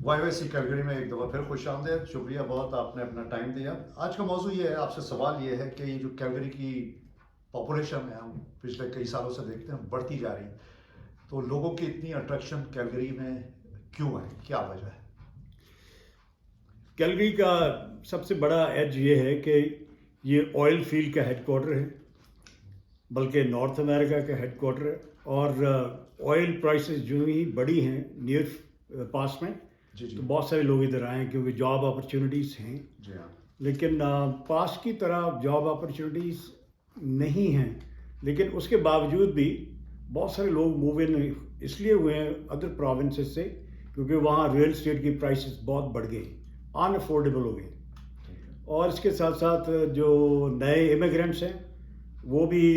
Y Y C Calgary में एक दफ़ा फिर खुश आमदेद। शुक्रिया बहुत, आपने अपना टाइम दिया। आज का मौजू ये है, आपसे सवाल ये है कि ये जो कैलगरी की पॉपुलेशन है, हम पिछले कई सालों से देखते हैं बढ़ती जा रही, तो लोगों की इतनी अट्रैक्शन कैलगरी में क्यों है, क्या वजह है? कैलगरी का सबसे बड़ा एज ये है कि ये ऑयल फील्ड का हेडक्वार्टर है, बल्कि नॉर्थ अमेरिका का हेडक्वार्टर है। और ऑयल प्राइसेस जो ही बढ़ी हैं नियर पास में, जी जी। तो बहुत सारे लोग इधर आए हैं क्योंकि जॉब अपॉर्चुनिटीज़ हैं। जी हाँ। लेकिन पास की तरह जॉब अपॉर्चुनिटीज़ नहीं हैं, लेकिन उसके बावजूद भी बहुत सारे लोग मूव इन इसलिए हुए हैं अदर प्रोविंसेस से, क्योंकि वहाँ रियल एस्टेट की प्राइसेस बहुत बढ़ गई, अनअफोर्डेबल हो गई। और इसके साथ साथ जो नए इमिग्रेंट्स हैं वो भी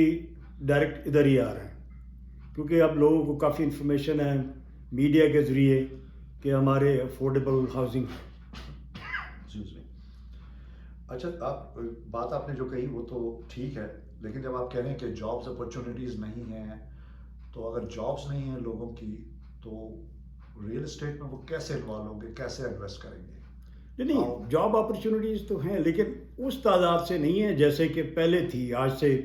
डायरेक्ट इधर ही आ रहे हैं, क्योंकि अब लोगों को काफ़ी इन्फॉर्मेशन है मीडिया के ज़रिए कि हमारे अफोर्डेबल हाउसिंग है। जी जी। अच्छा, आप बात आपने जो कही वो तो ठीक है, लेकिन जब आप कह रहे हैं कि जॉब्स अपॉर्चुनिटीज़ नहीं हैं, तो अगर जॉब्स नहीं हैं लोगों की, तो रियल एस्टेट में वो कैसे इन्वॉल्व होंगे, कैसे एडजस्ट करेंगे? नहीं, आओ। जॉब अपॉर्चुनिटीज़ तो हैं, लेकिन उस तादाद से नहीं है जैसे कि पहले थी, आज से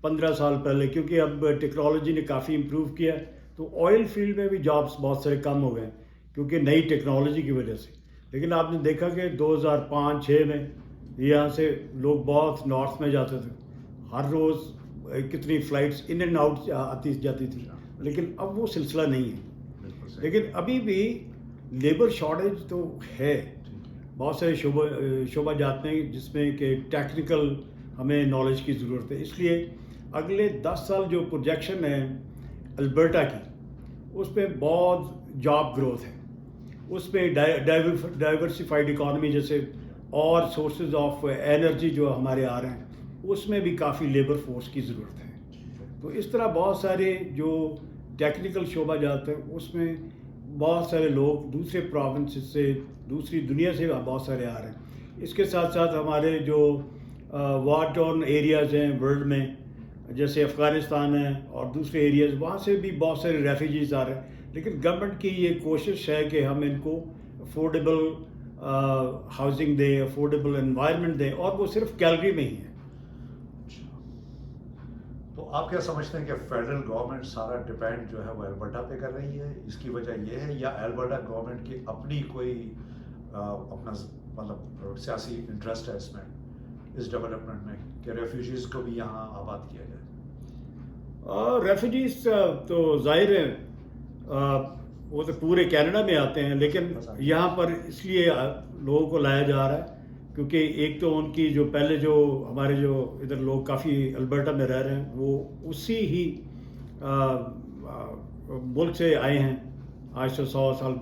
15 साल पहले, क्योंकि अब टेक्नोलॉजी ने काफ़ी इम्प्रूव किया है। तो ऑयल फील्ड में भी जॉब्स बहुत सारे कम हो गए हैं, क्योंकि नई टेक्नोलॉजी की वजह से। लेकिन आपने देखा कि 2005-06 में यहाँ से लोग बहुत नॉर्थ में जाते थे, हर रोज़ कितनी फ़्लाइट्स इन एंड आउट आती जाती थी, लेकिन अब वो सिलसिला नहीं है। बिल्कुल सही। लेकिन अभी भी लेबर शॉर्टेज तो है, बहुत सारे शोबा जाते हैं जिसमें कि टेक्निकल हमें नॉलेज की ज़रूरत है। इसलिए अगले 10 साल जो प्रोजेक्शन है अल्बर्टा की, उस पर बहुत जॉब ग्रोथ है, उस पर डाइवर्सिफाइड इकॉनमी जैसे और सोर्सेज ऑफ एनर्जी जो हमारे आ रहे हैं, उसमें भी काफ़ी लेबर फोर्स की ज़रूरत है। तो इस तरह बहुत सारे जो टेक्निकल शोबा जाते हैं उसमें बहुत सारे लोग दूसरे प्रोविंस से, दूसरी दुनिया से बहुत सारे आ रहे हैं। इसके साथ साथ हमारे जो वार टॉर्न एरियाज़ हैं वर्ल्ड में, जैसे अफ़गानिस्तान है और दूसरे एरियाज़, वहाँ से भी बहुत सारे रेफ्यूजीज़ आ रहे हैं। लेकिन गवर्नमेंट की ये कोशिश है कि हम इनको अफोर्डेबल हाउसिंग दें, अफोर्डेबल एनवायरनमेंट दें, और वो सिर्फ कैलगरी में ही है। तो आप क्या समझते हैं कि फेडरल गवर्नमेंट सारा डिपेंड जो है वो अल्बर्टा पे कर रही है, इसकी वजह ये है, या अल्बर्टा गवर्नमेंट की अपनी कोई अपना मतलब सियासी इंटरेस्ट है इसमें, इस डेवलपमेंट में, कि रेफ्यूजीज़ को भी यहाँ आबाद किया जाए? रेफ्यूजीज़ तो ज़ाहिर है वो तो पूरे कनाडा में आते हैं, लेकिन यहाँ पर इसलिए लोगों को लाया जा रहा है क्योंकि एक तो उनकी जो पहले जो हमारे जो इधर लोग काफ़ी अल्बर्टा में रह रहे हैं वो उसी ही मुल्क से आए हैं, आज से 100 साल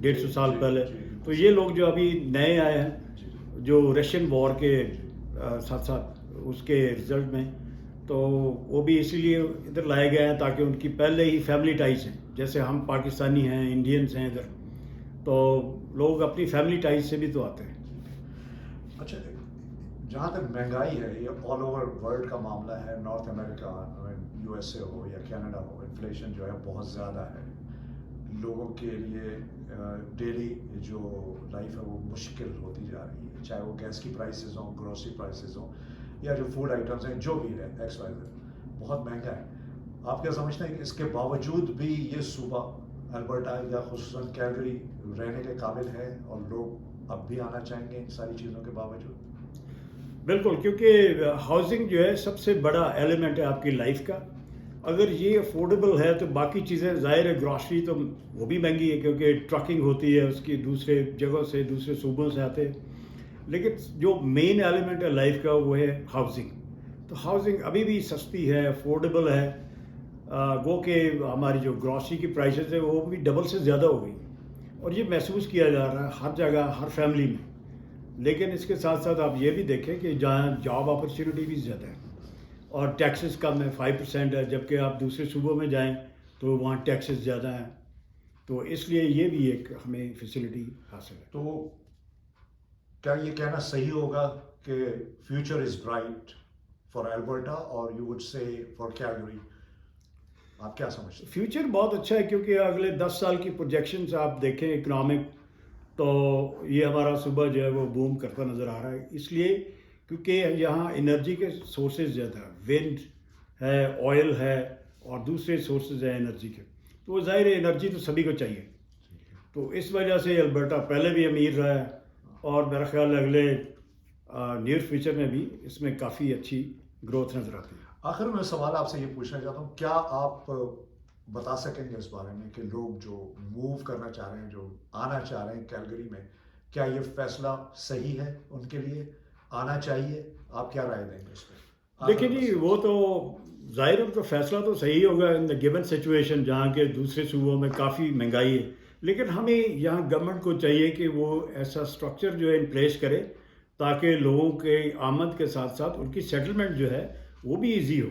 150 साल पहले। तो ये लोग जो अभी नए आए हैं, जो रशियन वॉर के साथ साथ उसके रिजल्ट में, तो वो भी इसीलिए इधर लाए गए हैं ताकि उनकी पहले ही फैमिली टाइज हैं, जैसे हम पाकिस्तानी हैं, इंडियंस हैं इधर, तो लोग अपनी फैमिली टाइज से भी तो आते हैं। अच्छा, जहाँ तक महंगाई है, ये ऑल ओवर वर्ल्ड का मामला है, नॉर्थ अमेरिका, यूएसए हो या कनाडा हो, इन्फ्लेशन जो है बहुत ज़्यादा है। लोगों के लिए डेली जो लाइफ है वो मुश्किल होती जा रही है, चाहे वो गैस की प्राइसेस हों, ग्रोसरी प्राइसेस हों, या जो फूड आइटम्स हैं, जो भी है एक्स वाई जेड, बहुत महंगा है। आप क्या समझते हैं कि इसके बावजूद भी ये सूबा अल्बर्टा या खुसूसन कैलगरी रहने के काबिल है, और लोग अब भी आना चाहेंगे इन सारी चीज़ों के बावजूद? बिल्कुल, क्योंकि हाउसिंग जो है सबसे बड़ा एलिमेंट है आपकी लाइफ का। अगर ये अफोर्डेबल है तो बाकी चीज़ें, ज़ाहिर है ग्रॉसरी तो वो भी महंगी है क्योंकि ट्रकिंग होती है उसकी, दूसरे जगहों से, दूसरे सूबों से आते हैं। लेकिन जो मेन एलिमेंट है लाइफ का वो है हाउसिंग। तो हाउसिंग अभी भी सस्ती है, अफोर्डेबल है। गो के हमारी जो ग्रॉसरी की प्राइसेस है वो भी डबल से ज़्यादा हो गई, और ये महसूस किया जा रहा है हर जगह, हर फैमिली में। लेकिन इसके साथ साथ आप ये भी देखें कि जहाँ जॉब अपॉर्चुनिटी भी ज़्यादा है और टैक्सेस कम है, 5% है, जबकि आप दूसरे सूबों में जाएं तो वहाँ टैक्सेस ज़्यादा हैं। तो इसलिए ये भी एक हमें फैसिलिटी हासिल है। तो क्या ये कहना सही होगा कि future is bright for Alberta, और you would say for Calgary? आप क्या समझते हैं? फ्यूचर बहुत अच्छा है क्योंकि अगले 10 साल की प्रोजेक्शंस आप देखें, इकनॉमिक تو یہ ہمارا صوبہ جو ہے وہ بوم کرتا نظر آ رہا ہے، اس لیے کیونکہ یہاں انرجی کے سورسز زیادہ ہیں، ونڈ ہے، آئل ہے اور دوسرے سورسز ہیں انرجی کے، تو وہ ظاہر ہے انرجی تو سبھی کو چاہیے، تو اس وجہ سے البرٹا پہلے بھی امیر رہا ہے اور میرا خیال ہے اگلے نیئر فیوچر میں بھی اس میں کافی اچھی گروتھ نظر آتی ہے۔ آخر میں سوال آپ سے یہ پوچھنا چاہتا ہوں، کیا آپ بتا سکیں گے اس بارے میں کہ لوگ جو موو کرنا چاہ رہے ہیں، جو آنا چاہ رہے ہیں کیلگری میں، کیا یہ فیصلہ صحیح ہے ان کے لیے، آنا چاہیے؟ آپ کیا رائے دیں گے اس پہ؟ دیکھیں جی، وہ تو ظاہر ہے تو فیصلہ تو صحیح ہوگا ان دا گیون سچویشن، جہاں کے دوسرے صوبوں میں کافی مہنگائی ہے، لیکن ہمیں یہاں گورنمنٹ کو چاہیے کہ وہ ایسا اسٹرکچر جو ہے ان پلیس کرے تاکہ لوگوں کے آمد کے ساتھ ساتھ ان کی سیٹلمنٹ جو ہے وہ بھی ایزی ہو،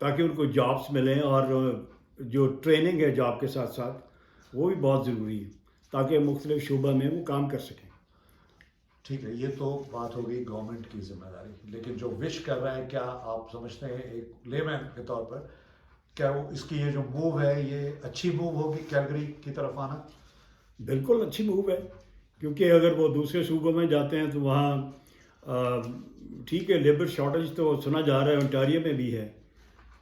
تاکہ ان کو جابس ملیں، اور جو ٹریننگ ہے جاب کے ساتھ ساتھ وہ بھی بہت ضروری ہے تاکہ مختلف شعبہ میں وہ کام کر سکیں۔ ٹھیک ہے، یہ تو بات ہو گئی گورنمنٹ کی ذمہ داری، لیکن جو وش کر رہے ہیں، کیا آپ سمجھتے ہیں ایک لے مین کے طور پر، کیا وہ اس کی یہ جو موو ہے یہ اچھی موو ہوگی کیلگری کی طرف آنا؟ بالکل اچھی موو ہے، کیونکہ اگر وہ دوسرے صوبوں میں جاتے ہیں تو وہاں ٹھیک ہے لیبر شارٹیج تو سنا جا رہا ہے انٹاریو میں بھی ہے،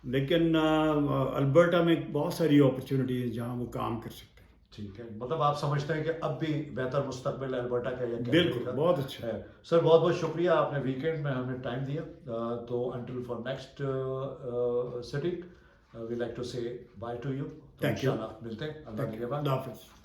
لیکن البرٹا میں بہت ساری اپرچونیٹیز ہیں جہاں وہ کام کر سکتے ہیں۔ ٹھیک ہے، مطلب آپ سمجھتے ہیں کہ اب بھی بہتر مستقبل ہے البرٹا کا یا کیلگری بالکل کا؟ بہت اچھا ہے سر، بہت بہت شکریہ، آپ نے ویکینڈ میں ہمیں ٹائم دیا، تو until for next sitting we like to say bye to you, تو تھینک یو، انشاءاللہ ملتے ہیں، اللہ تھینک یو، نگہبان۔ اللہ حافظ۔